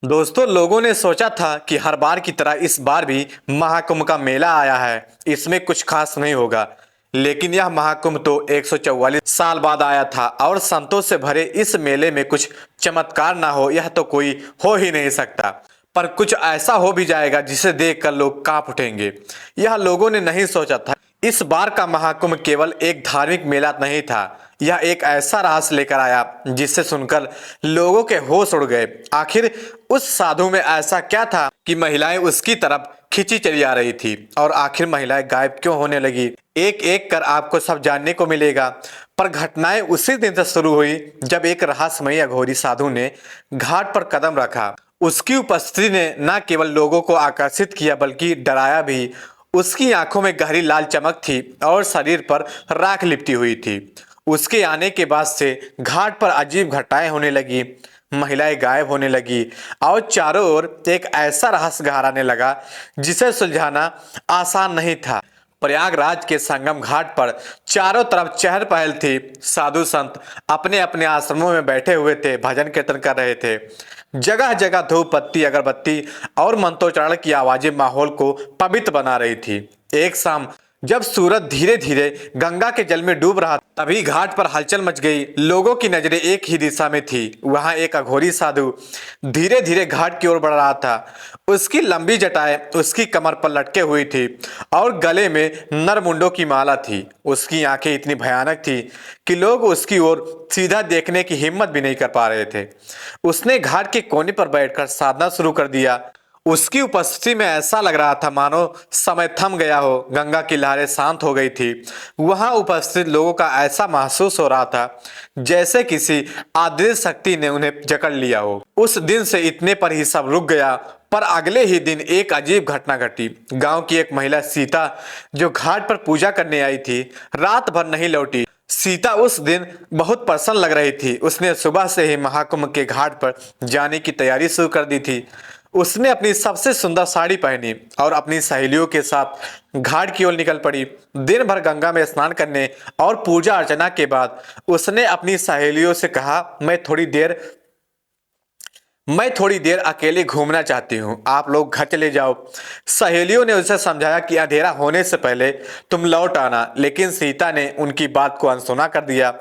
दोस्तों, लोगों ने सोचा था कि हर बार की तरह इस बार भी महाकुंभ का मेला आया है, इसमें कुछ खास नहीं होगा। लेकिन यह महाकुंभ तो 144 साल बाद आया था और संतों से भरे इस मेले में कुछ चमत्कार ना हो यह तो कोई हो ही नहीं सकता। पर कुछ ऐसा हो भी जाएगा जिसे देखकर लोग कांप उठेंगे। यह लोगों ने नहीं सोचा था। इस बार का महाकुंभ केवल एक धार्मिक मेला नहीं था, यह एक ऐसा रहस्य लेकर आया जिसे सुनकर लोगों के होश उड़ गए। आखिर उस साधु में ऐसा क्या था कि महिलाएं उसकी तरफ खिंची चली आ रही थी, और आखिर महिलाएं गायब क्यों होने लगी? एक एक कर आपको सब जानने को मिलेगा। पर घटनाएं उसी दिन से शुरू हुई जब एक रहस्यमयी अघोरी साधु ने घाट पर कदम रखा। उसकी उपस्थिति ने न केवल लोगों को आकर्षित किया बल्कि डराया भी। उसकी आंखों में गहरी लाल चमक थी और शरीर पर राख लिपटी हुई थी। उसके आने के बाद से घाट पर अजीब घटनाएं होने लगी। महिलाएं गायब होने लगी और चारों ओर एक ऐसा रहस्य गहराने लगा जिसे सुलझाना आसान नहीं था। प्रयागराज के संगम घाट पर चारों तरफ चहल पहल थी। साधु संत अपने अपने आश्रमों में बैठे हुए थे, भजन कीर्तन कर रहे थे। जगह जगह धूप बत्ती, अगरबत्ती और मंत्रोच्चारण की आवाजें माहौल को पवित्र बना रही थी। एक शाम जब सूरज धीरे धीरे गंगा के जल में डूब रहा तभी घाट पर हलचल मच गई। लोगों की नजरें एक ही दिशा में थी। वहां एक अघोरी साधु धीरे धीरे घाट की ओर बढ़ रहा था। उसकी लंबी जटाएं उसकी कमर पर लटके हुई थी और गले में नरमुंडों की माला थी। उसकी आंखें इतनी भयानक थी कि लोग उसकी ओर सीधा देखने की हिम्मत भी नहीं कर पा रहे थे। उसने घाट के कोने पर बैठकर साधना शुरू कर दिया। उसकी उपस्थिति में ऐसा लग रहा था मानो समय थम गया हो। गंगा की लहरें शांत हो गई थी। वहां उपस्थित लोगों का ऐसा महसूस हो रहा था जैसे किसी अदृश्य शक्ति ने उन्हें जकड़ लिया हो। उस दिन से इतने पर ही सब रुक गया। पर अगले ही दिन एक अजीब घटना घटी। गांव की एक महिला सीता जो घाट पर पूजा करने आई थी, रात भर नहीं लौटी। सीता उस दिन बहुत प्रसन्न लग रही थी। उसने सुबह से ही महाकुंभ के घाट पर जाने की तैयारी शुरू कर दी थी। उसने अपनी सबसे सुंदर साड़ी पहनी और अपनी सहेलियों के साथ घाट की ओर निकल पड़ी। दिन भर गंगा में स्नान करने और पूजा अर्चना के बाद उसने अपनी सहेलियों से कहा, मैं थोड़ी देर अकेले घूमना चाहती हूँ, आप लोग घर चले जाओ। सहेलियों ने उसे समझाया कि अंधेरा होने से पहले तुम लौट आना, लेकिन सीता ने उनकी बात को अनसुना कर दिया।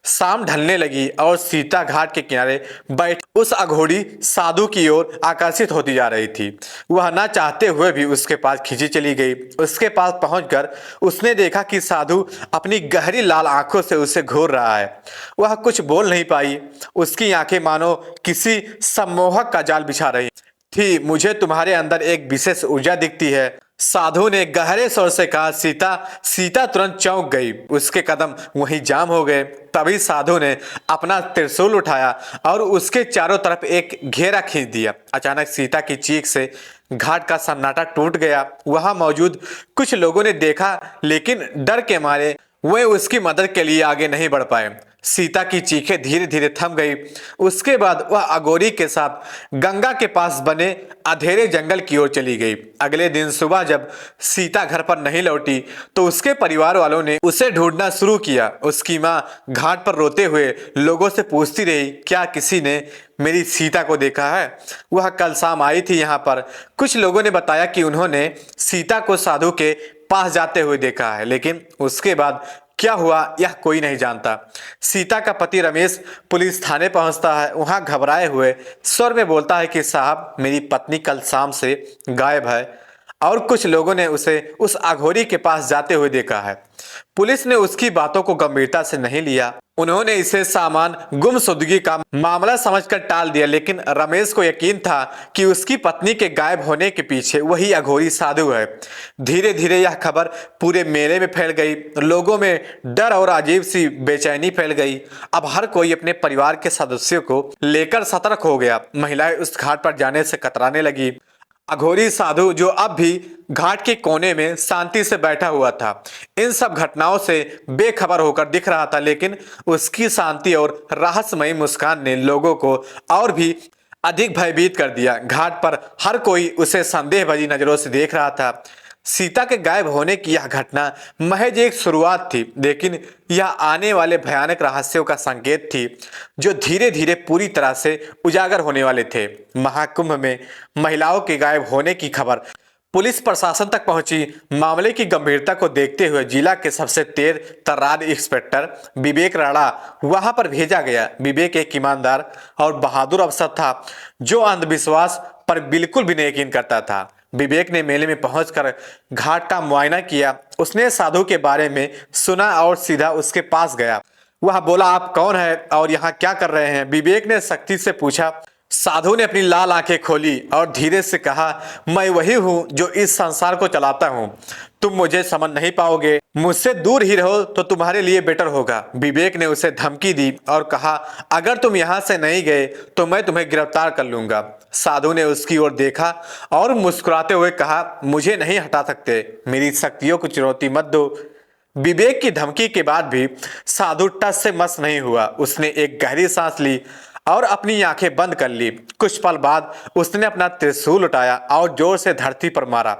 शाम ढलने लगी और सीता घाट के किनारे बैठ उस अघोरी साधु की ओर आकर्षित होती जा रही थी। वह न चाहते हुए भी उसके पास खींची चली गई। उसके पास पहुंचकर उसने देखा कि साधु अपनी गहरी लाल आंखों से उसे घूर रहा है। वह कुछ बोल नहीं पाई। उसकी आंखें मानो किसी सम्मोहक का जाल बिछा रही थी। मुझे तुम्हारे अंदर एक विशेष ऊर्जा दिखती है, साधु ने गहरे स्वर से कहा। सीता सीता तुरंत चौंक गई। उसके कदम वहीं जाम हो गए। तभी साधु ने अपना त्रिशूल उठाया और उसके चारों तरफ एक घेरा खींच दिया। अचानक सीता की चीख से घाट का सन्नाटा टूट गया। वहां मौजूद कुछ लोगों ने देखा, लेकिन डर के मारे वे उसकी मदद के लिए आगे नहीं बढ़ पाए। सीता की चीखें धीरे धीरे थम गई। उसके बाद वह अघोरी के साथ गंगा के पास बने अंधेरे जंगल की ओर चली गई। अगले दिन सुबह जब सीता घर पर नहीं लौटी तो उसके परिवार वालों ने उसे ढूंढना शुरू किया। उसकी माँ घाट पर रोते हुए लोगों से पूछती रही, क्या किसी ने मेरी सीता को देखा है? वह कल शाम आई थी यहाँ पर। कुछ लोगों ने बताया कि उन्होंने सीता को साधु के पास जाते हुए देखा है, लेकिन उसके बाद क्या हुआ यह कोई नहीं जानता। सीता का पति रमेश पुलिस थाने पहुंचता है। वहां घबराए हुए स्वर में बोलता है कि साहब, मेरी पत्नी कल शाम से गायब है और कुछ लोगों ने उसे उस अघोरी के पास जाते हुए देखा है। पुलिस ने उसकी बातों को गंभीरता से नहीं लिया। उन्होंने इसे सामान गुमशुदगी का मामला समझकर टाल दिया, लेकिन रमेश को यकीन था कि उसकी पत्नी के गायब होने के पीछे वही अघोरी साधु है। धीरे धीरे यह खबर पूरे मेले में फैल गई। लोगों में डर और अजीब सी बेचैनी फैल गई। अब हर कोई अपने परिवार के सदस्यों को लेकर सतर्क हो गया। महिलाएं उस घाट पर जाने से कतराने लगी। अघोरी साधु जो अब भी घाट के कोने में शांति से बैठा हुआ था, इन सब घटनाओं से बेखबर होकर दिख रहा था, लेकिन उसकी शांति और रहस्यमयी मुस्कान ने लोगों को और भी अधिक भयभीत कर दिया। घाट पर हर कोई उसे संदेह भरी नजरों से देख रहा था। सीता के गायब होने की यह घटना महज एक शुरुआत थी, लेकिन यह आने वाले भयानक रहस्यों का संकेत थी जो धीरे धीरे पूरी तरह से उजागर होने वाले थे। महाकुंभ में महिलाओं के गायब होने की खबर पुलिस प्रशासन तक पहुंची। मामले की गंभीरता को देखते हुए जिला के सबसे तेज तर्रार इंस्पेक्टर विवेक राणा वहां पर भेजा गया। विवेक एक ईमानदार और बहादुर अफसर था जो अंधविश्वास पर बिल्कुल भी नहीं यकीन करता था। विवेक ने मेले में पहुंचकर घाट का मुआयना किया। उसने साधु के बारे में सुना और सीधा उसके पास गया। वह बोला, आप कौन है और यहाँ क्या कर रहे हैं? विवेक ने सख्ती से पूछा। साधु ने अपनी लाल आंखें खोली और धीरे से कहा, मैं वही हूँ जो इस संसार को चलाता हूँ। तुम मुझे समझ नहीं पाओगे, मुझसे दूर ही रहो तो तुम्हारे लिए बेटर होगा। विवेक ने उसे धमकी दी और कहा, अगर तुम यहाँ से नहीं गए तो मैं तुम्हें गिरफ्तार कर लूंगा। साधु ने उसकी ओर देखा और मुस्कुराते हुए कहा, मुझे नहीं हटा सकते, मेरी शक्तियों को चुनौती मत दो। विवेक की धमकी के बाद भी साधु टस से मस नहीं हुआ। उसने एक गहरी सांस ली और अपनी आंखें बंद कर ली। कुछ पल बाद उसने अपना त्रिशूल उठाया और जोर से धरती पर मारा।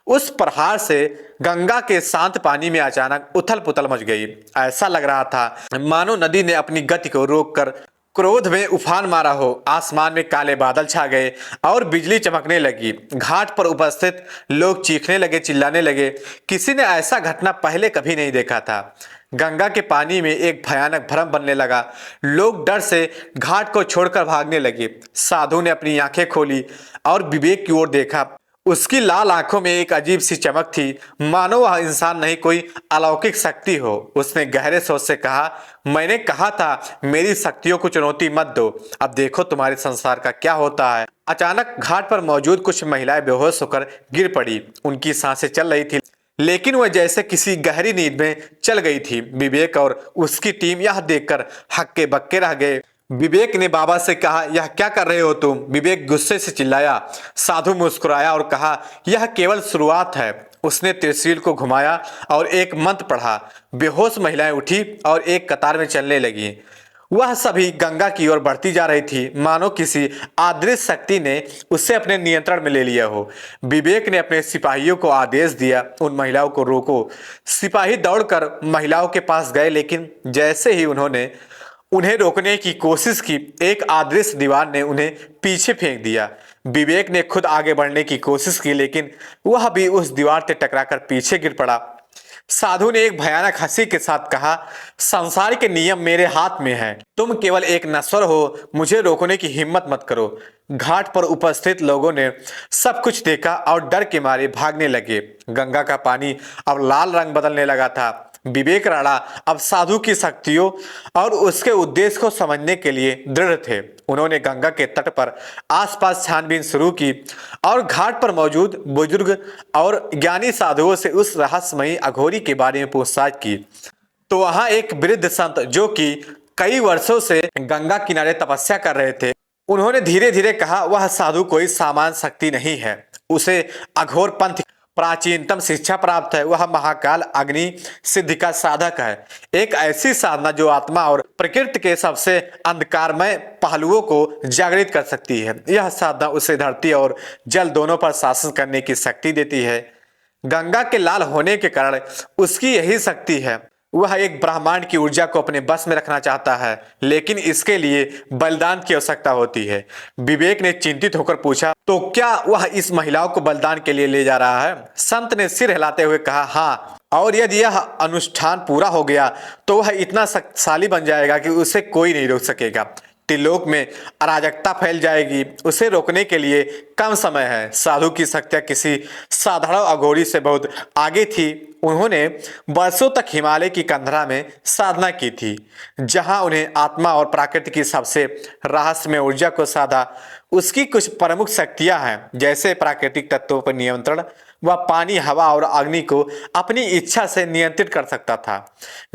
उस प्रहार से गंगा के शांत पानी में अचानक उथल पुथल मच गई। ऐसा लग रहा था मानो नदी ने अपनी गति को रोककर क्रोध में उफान मारा हो। आसमान में काले बादल छा गए और बिजली चमकने लगी। घाट पर उपस्थित लोग चीखने लगे, चिल्लाने लगे। किसी ने ऐसा घटना पहले कभी नहीं देखा था। गंगा के पानी में एक भयानक भ्रम बनने लगा। लोग डर से घाट को छोड़कर भागने लगे। साधु ने अपनी आंखें खोली और विवेक की ओर देखा। उसकी लाल आंखों में एक अजीब सी चमक थी, मानो वह इंसान नहीं कोई अलौकिक शक्ति हो। उसने गहरे सोच से कहा, मैंने कहा था मेरी शक्तियों को चुनौती मत दो, अब देखो तुम्हारे संसार का क्या होता है। अचानक घाट पर मौजूद कुछ महिलाएं बेहोश होकर गिर पड़ी। उनकी सांसें चल रही थी, लेकिन वह जैसे किसी गहरी नींद में चल गई थी। विवेक और उसकी टीम यह देखकर हक्के बक्के रह गए। विवेक ने बाबा से कहा, यह क्या कर रहे हो तुम? विवेक गुस्से से चिल्लाया। साधु मुस्कुराया और कहा, यह केवल शुरुआत है। उसने त्रिशूल को घुमाया और एक मंत्र पढ़ा। बेहोश महिलाएं उठी और एक कतार में चलने लगी। वह सभी गंगा की ओर बढ़ती जा रही थी, मानो किसी अदृश्य शक्ति ने उसे अपने नियंत्रण में ले लिया हो। विवेक ने अपने सिपाहियों को आदेश दिया, उन महिलाओं को रोको। सिपाही दौड़कर महिलाओं के पास गए, लेकिन जैसे ही उन्होंने उन्हें रोकने की कोशिश की, एक अदृश्य दीवार ने उन्हें पीछे फेंक दिया। विवेक ने खुद आगे बढ़ने की कोशिश की, लेकिन वह भी उस दीवार से टकराकर पीछे गिर पड़ा। साधु ने एक भयानक हंसी के साथ कहा, संसार के नियम मेरे हाथ में हैं। तुम केवल एक नश्वर हो, मुझे रोकने की हिम्मत मत करो। घाट पर उपस्थित लोगों ने सब कुछ देखा और डर के मारे भागने लगे। गंगा का पानी अब लाल रंग बदलने लगा था। विवेक राणा अब साधु की शक्तियों और उसके उद्देश्य को समझने के लिए दृढ़ थे। उन्होंने गंगा के तट पर आसपास छानबीन शुरू की और घाट पर मौजूद बुजुर्ग और ज्ञानी साधुओं से उस रहस्यमयी अघोरी के बारे में पूछताछ की। तो वहां एक वृद्ध संत जो कि कई वर्षों से गंगा किनारे तपस्या कर रहे थे, उन्होंने धीरे धीरे कहा, वह साधु कोई सामान्य शक्ति नहीं है, उसे अघोर पंथ प्राचीनतम शिक्षा प्राप्त है। वह महाकाल अग्नि सिद्धि का साधक है, एक ऐसी साधना जो आत्मा और प्रकृति के सबसे अंधकारमय पहलुओं को जागृत कर सकती है। यह साधना उसे धरती और जल दोनों पर शासन करने की शक्ति देती है। गंगा के लाल होने के कारण उसकी यही शक्ति है। वह एक ब्रह्मांड की ऊर्जा को अपने बस में रखना चाहता है, लेकिन इसके लिए बलिदान की आवश्यकता होती है। विवेक ने चिंतित होकर पूछा, तो क्या वह इस महिलाओं को बलिदान के लिए ले जा रहा है? संत ने सिर हिलाते हुए कहा, हाँ, और यदि यह अनुष्ठान पूरा हो गया तो वह इतना शक्तिशाली बन जाएगा कि उसे कोई नहीं रोक सकेगा। त्रिलोक में अराजकता फैल जाएगी। उसे रोकने के लिए कम समय है। साधु की शक्तियां किसी साधारण अघोरी से बहुत आगे थी। उन्होंने वर्षों तक हिमालय की कंदरा में साधना की थी, जहां उन्हें आत्मा और प्रकृति की सबसे रहस्यमय ऊर्जा को साधा। उसकी कुछ प्रमुख शक्तियां हैं, जैसे प्राकृतिक तत्वों पर नियंत्रण। वह पानी, हवा और अग्नि को अपनी इच्छा से नियंत्रित कर सकता था।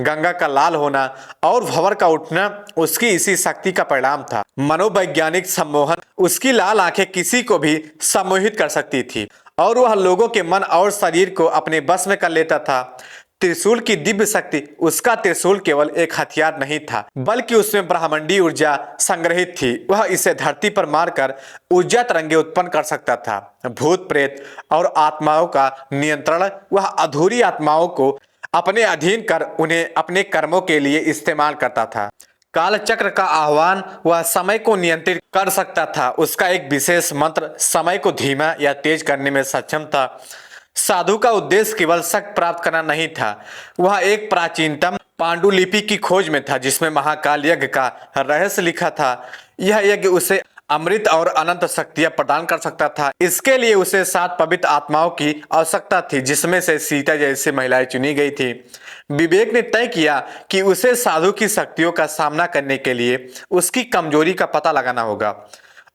गंगा का लाल होना और भंवर का उठना उसकी इसी शक्ति का परिणाम था। मनोवैज्ञानिक सम्मोहन, उसकी लाल आंखें किसी को भी सम्मोहित कर सकती थी और वह लोगों के मन और शरीर को अपने बस में कर लेता था। त्रिशूल की दिव्य शक्ति उसका त्रिशूल केवल एक हथियार नहीं था, बल्कि उसमें ब्रह्मांडीय ऊर्जा संग्रहित थी। वह इसे धरती पर मारकर ऊर्जा तरंगे उत्पन्न कर सकता था। भूत प्रेत और आत्माओं का नियंत्रण वह अधूरी आत्माओं को अपने अधीन कर उन्हें अपने कर्मों के लिए इस्तेमाल करता था। काल चक्र का आह्वान वह समय को नियंत्रित कर सकता था। उसका एक विशेष मंत्र समय को धीमा या तेज करने में सक्षम था। साधु का उद्देश्य केवल शक्ति प्राप्त करना नहीं था, वह एक प्राचीनतम पांडुलिपि की खोज में था जिसमें महाकाल यज्ञ का रहस्य लिखा था। यह यज्ञ उसे अमृत और अनंत शक्तियां प्रदान कर सकता था। इसके लिए उसे 7 पवित्र आत्माओं की आवश्यकता थी, जिसमें से सीता जैसी महिलाएं चुनी गई थी। विवेक ने तय किया कि उसे साधु की शक्तियों का सामना करने के लिए उसकी कमजोरी का पता लगाना होगा।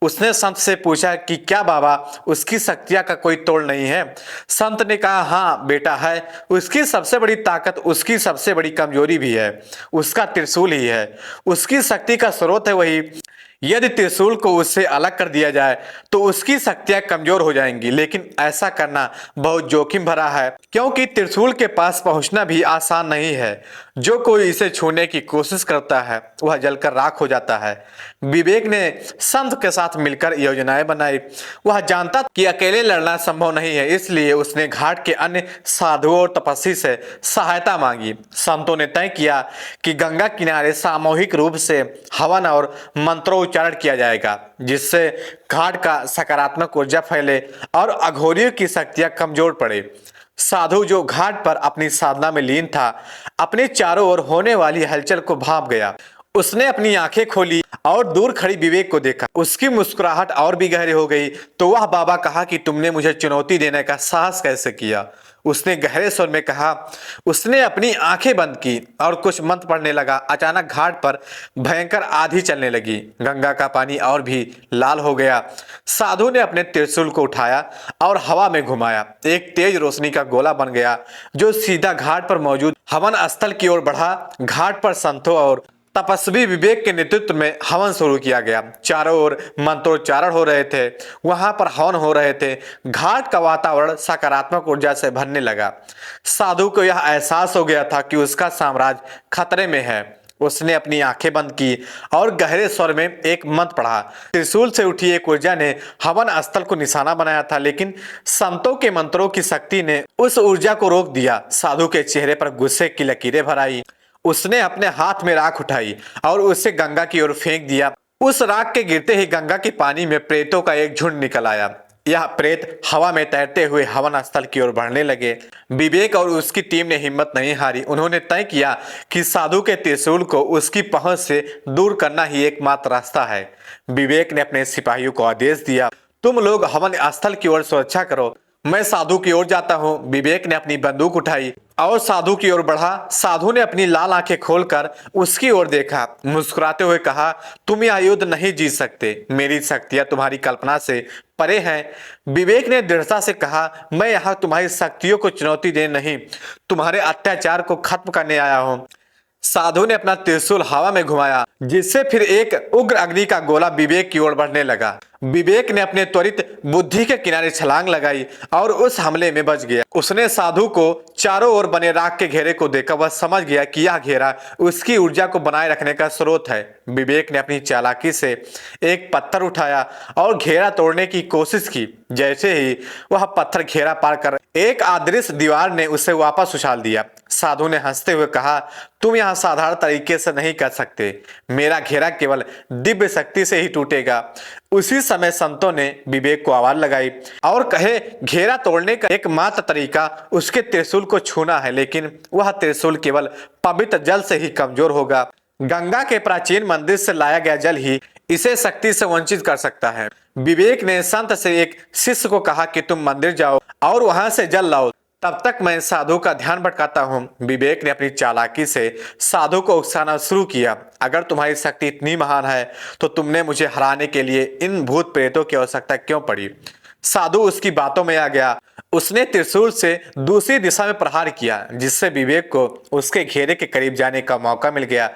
उसने संत से पूछा कि क्या बाबा उसकी शक्तियां का कोई तोड़ नहीं है। संत ने कहा, हाँ बेटा है। उसकी सबसे बड़ी ताकत उसकी सबसे बड़ी कमजोरी भी है, उसका त्रिशूल ही है। उसकी शक्ति का स्रोत है वही। यदि त्रिशूल को उससे अलग कर दिया जाए तो उसकी शक्तियां कमजोर हो जाएंगी, लेकिन ऐसा करना बहुत जोखिम भरा है, क्योंकि त्रिशूल के पास पहुंचना भी आसान नहीं है। जो कोई इसे छूने की कोशिश करता है वह जलकर राख हो जाता है। विवेक ने संत के साथ मिलकर योजनाएं बनाई। वह जानता था कि अकेले लड़ना संभव नहीं है, इसलिए उसने घाट के अन्य साधुओं और तपस्वी से सहायता मांगी। संतों ने तय किया कि गंगा किनारे सामूहिक रूप से हवन और मंत्रोच्चारण किया जाएगा, जिससे घाट का सकारात्मक ऊर्जा फैले और अघोरियों की शक्तियां कमजोर पड़े। साधु जो घाट पर अपनी साधना में लीन था, अपने चारों ओर होने वाली हलचल को भांप गया। उसने अपनी आंखें खोली और दूर खड़ी विवेक को देखा। उसकी मुस्कुराहट और भी गहरी हो गई। तो वह बाबा कहा कि तुमने मुझे चुनौती देने का साहस कैसे किया। उसने गहरे स्वर में कहा। उसने अपनी आंखें बंद की और कुछ मंत्र पढ़ने लगा। अचानक घाट पर भयंकर आंधी चलने लगी। गंगा का पानी और भी लाल हो गया। साधु ने अपने त्रिशूल को उठाया और हवा में घुमाया। एक तेज रोशनी का गोला बन गया जो सीधा घाट पर मौजूद हवन स्थल की ओर बढ़ा। घाट पर संतों और तपस्वी विवेक के नेतृत्व में हवन शुरू किया गया। चारों ओर मंत्रोच्चारण हो रहे थे, वहां पर हवन हो रहे थे। घाट का वातावरण सकारात्मक ऊर्जा से भरने लगा। साधु को यह एहसास हो गया था कि उसका साम्राज्य खतरे में है। उसने अपनी आंखें बंद की और गहरे स्वर में एक मंत्र पढ़ा। त्रिशूल से उठी एक ऊर्जा ने हवन स्थल को निशाना बनाया था, लेकिन संतों के मंत्रों की शक्ति ने उस ऊर्जा को रोक दिया। साधु के चेहरे पर गुस्से की लकीरें भर आई। उसने अपने हाथ में राख उठाई और उसे गंगा की ओर फेंक दिया। उस राख के गिरते ही गंगा के पानी में प्रेतों का एक झुंड निकल आया। यह प्रेत हवा में तैरते हुए हवन स्थल की ओर बढ़ने लगे। विवेक और उसकी टीम ने हिम्मत नहीं हारी। उन्होंने तय किया कि साधु के त्रिशूल को उसकी पहुंच से दूर करना ही एकमात्र रास्ता है। विवेक ने अपने सिपाहियों को आदेश दिया, तुम लोग हवन स्थल की ओर सुरक्षा करो, मैं साधु की ओर जाता हूं। विवेक ने अपनी बंदूक उठाई और साधु की ओर बढ़ा। साधु ने अपनी लाल आंखें खोलकर उसकी ओर देखा, मुस्कुराते हुए कहा, तुम यह युद्ध नहीं जीत सकते। मेरी शक्तियां तुम्हारी कल्पना से परे हैं। विवेक ने दृढ़ता से कहा, मैं यहाँ तुम्हारी शक्तियों को चुनौती देने नहीं, तुम्हारे अत्याचार को खत्म करने आया हूँ। साधु ने अपना त्रिशूल हवा में घुमाया, जिससे फिर एक उग्र अग्नि का गोला विवेक की ओर बढ़ने लगा। विवेक ने अपने त्वरित बुद्धि के किनारे छलांग लगाई और उस हमले में बच गया। उसने साधु को चारों ओर बने राख के घेरे को देखा। वह समझ गया कि यह घेरा उसकी ऊर्जा को बनाए रखने का स्रोत है। विवेक ने अपनी चालाकी से एक पत्थर उठाया और घेरा तोड़ने की कोशिश की। जैसे ही वह पत्थर घेरा पार कर एक अदृश्य दीवार ने उसे वापस उछाल दिया। साधु ने हंसते हुए कहा, तुम यह साधारण तरीके से नहीं कर सकते, मेरा घेरा केवल दिव्य शक्ति से ही टूटेगा। उसी समय संतों ने विवेक को आवाज लगाई और कहे, घेरा तोड़ने का एकमात्र तरीका उसके त्रिशूल को छूना है, लेकिन वह त्रिशूल केवल पवित्र जल से ही कमजोर होगा। गंगा के प्राचीन मंदिर से लाया गया जल ही इसे शक्ति से वंचित कर सकता है। विवेक ने संत से एक शिष्य को कहा कि तुम मंदिर जाओ और वहां से जल लाओ, तब तक मैं साधु का ध्यान भटकाता हूँ। विवेक ने अपनी चालाकी से साधु को उकसाना शुरू किया, अगर तुम्हारी शक्ति इतनी महान है तो तुमने मुझे हराने के लिए इन भूत प्रेतों की आवश्यकता क्यों पड़ी। साधु उसकी बातों में आ गया। उसने त्रिशूल से दूसरी दिशा में प्रहार किया, जिससे विवेक को उसके घेरे के करीब जाने का मौका मिल गया।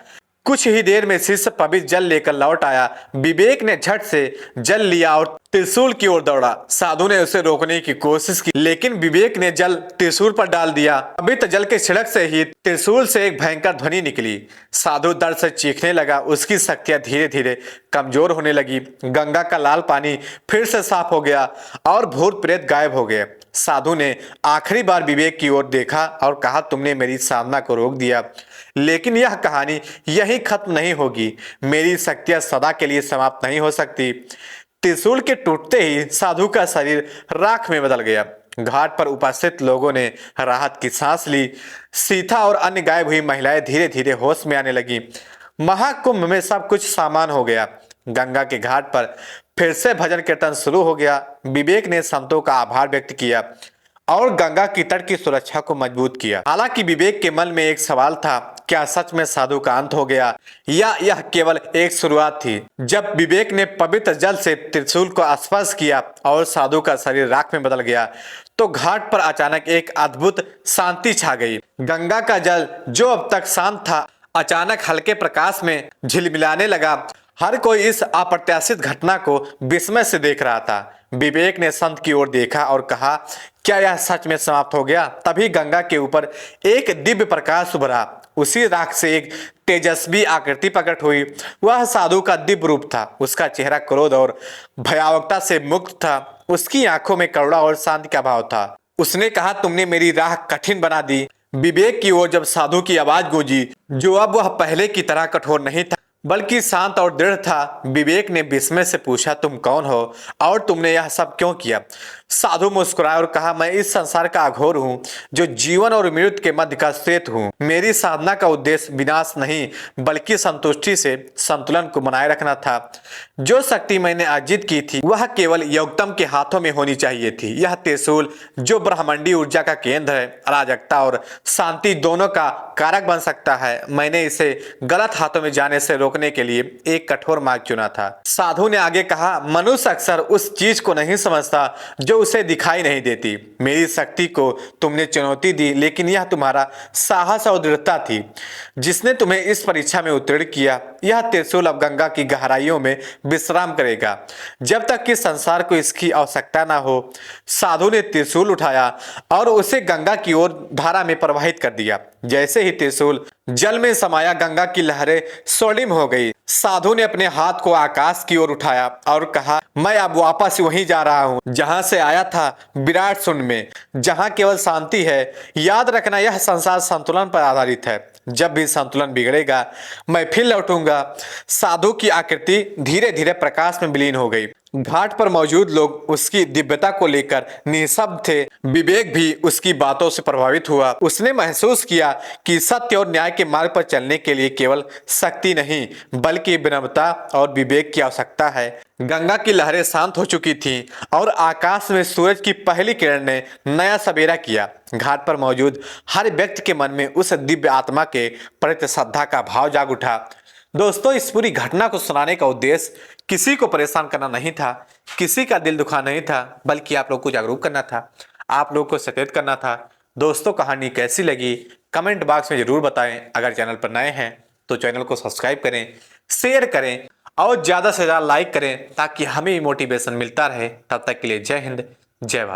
कुछ ही देर में शिष्य पवित्र जल लेकर लौट आया। विवेक ने झट से जल लिया और त्रिशूल की ओर दौड़ा। साधु ने उसे रोकने की कोशिश की, लेकिन विवेक ने जल त्रिशूल पर डाल दिया। पवित्र जल के छिड़क से ही त्रिशूल से एक भयंकर ध्वनि निकली। साधु दर्द से चीखने लगा। उसकी शक्तियां धीरे धीरे कमजोर होने लगी। गंगा का लाल पानी फिर से साफ हो गया और भूत प्रेत गायब हो गए। साधु ने आखिरी बार विवेक की ओर देखा और कहा, तुमने मेरी साधना को रोक दिया, लेकिन यह कहानी यही खत्म नहीं होगी। मेरी शक्तियां सदा के लिए समाप्त नहीं हो सकती। त्रिशूल के टूटते ही साधु का शरीर राख में बदल गया। घाट पर उपस्थित लोगों ने राहत की सांस ली। सीता और अन्य गायब हुई महिलाएं धीरे धीरे होश में आने लगी। महाकुंभ में सब कुछ सामान हो गया। गंगा के घाट पर फिर से भजन कीर्तन शुरू हो गया। विवेक ने संतों का आभार व्यक्त किया और गंगा की तट की सुरक्षा को मजबूत किया। हालांकि विवेक के मन में एक सवाल था, क्या सच में साधु का अंत हो गया या यह केवल एक शुरुआत थी। जब विवेक ने पवित्र जल से त्रिशूल को स्पर्श किया और साधु का शरीर राख में बदल गया, तो घाट पर अचानक एक अद्भुत शांति छा गई। गंगा का जल जो अब तक शांत था, अचानक हल्के प्रकाश में झिलमिलाने लगा। हर कोई इस अप्रत्याशित घटना को विस्मय से देख रहा था। विवेक ने संत की ओर देखा और कहा, क्या यह सच में समाप्त हो गया? तभी गंगा के ऊपर एक दिव्य प्रकाश उभरा। उसी राख से एक तेजस्वी आकृति प्रकट हुई। वह साधु का दिव्य रूप था। उसका चेहरा क्रोध और भयावकता से मुक्त था। उसकी आंखों में करुणा और शांति का भाव था। उसने कहा, तुमने मेरी राह कठिन बना दी। विवेक की ओर जब साधु की आवाज गूंजी, जो अब वह पहले की तरह कठोर नहीं था बल्कि शांत और दृढ़ था, विवेक ने विस्मय से पूछा, तुम कौन हो और तुमने यह सब क्यों किया? साधु मुस्कुराया और कहा, मैं इस संसार का अघोर हूँ, जो जीवन और मृत्यु के मध्य का सेतु हूँ। मेरी साधना का उद्देश्य विनाश नहीं बल्कि संतुष्टि से संतुलन को बनाए रखना था। जो शक्ति मैंने अर्जित की थी वह केवल योगतम के हाथों में होनी चाहिए थी। यह त्रिशूल जो ब्रह्मांडीय ऊर्जा का केंद्र है, अराजकता और शांति दोनों का कारक बन सकता है, मैंने इसे गलत हाथों में जाने से रोकने के लिए एक कठोर मार्ग चुना था। साधु ने आगे कहा, मनुष्य अक्सर उस चीज को नहीं समझता जो उसे दिखाई नहीं देती। मेरी शक्ति को तुमने चुनौती दी, लेकिन यह तुम्हारा साहस और दृढ़ता थी जिसने तुम्हें इस परीक्षा में उत्तीर्ण किया। यह त्रिशूल अब गंगा की गहराइयों में विश्राम करेगा जब तक कि संसार को इसकी आवश्यकता ना हो। साधु ने त्रिशूल उठाया और उसे गंगा की ओर धारा में प्रवाहित कर दिया। जैसे ही त्रिशूल जल में समाया, गंगा की लहरें स्वर्णिम हो गई। साधु ने अपने हाथ को आकाश की ओर उठाया और कहा, मैं अब वापस वहीं जा रहा हूँ जहां से आया था, विराट शून्य में, जहां केवल शांति है। याद रखना, यह संसार संतुलन पर आधारित है। जब भी संतुलन बिगड़ेगा मैं फिर लौटूंगा। साधु की आकृति धीरे धीरे प्रकाश में विलीन हो गई। घाट पर मौजूद लोग उसकी दिव्यता को लेकर निःशब्द थे। विवेक भी उसकी बातों से प्रभावित हुआ। उसने महसूस किया कि सत्य और न्याय के मार्ग पर चलने के लिए केवल शक्ति नहीं बल्कि विनम्रता और विवेक की आवश्यकता है। गंगा की लहरें शांत हो चुकी थीं और आकाश में सूरज की पहली किरण ने नया सवेरा किया। घाट पर मौजूद हर व्यक्ति के मन में उस दिव्य आत्मा के प्रति श्रद्धा का भाव जाग उठा। दोस्तों, इस पूरी घटना को सुनाने का उद्देश्य किसी को परेशान करना नहीं था, किसी का दिल दुखाना नहीं था, बल्कि आप लोग को जागरूक करना था, आप लोग को सचेत करना था। दोस्तों, कहानी कैसी लगी कमेंट बॉक्स में जरूर बताएं। अगर चैनल पर नए हैं तो चैनल को सब्सक्राइब करें, शेयर करें और ज्यादा से ज्यादा लाइक करें ताकि हमें मोटिवेशन मिलता रहे। तब तक के लिए जय हिंद, जय भारत।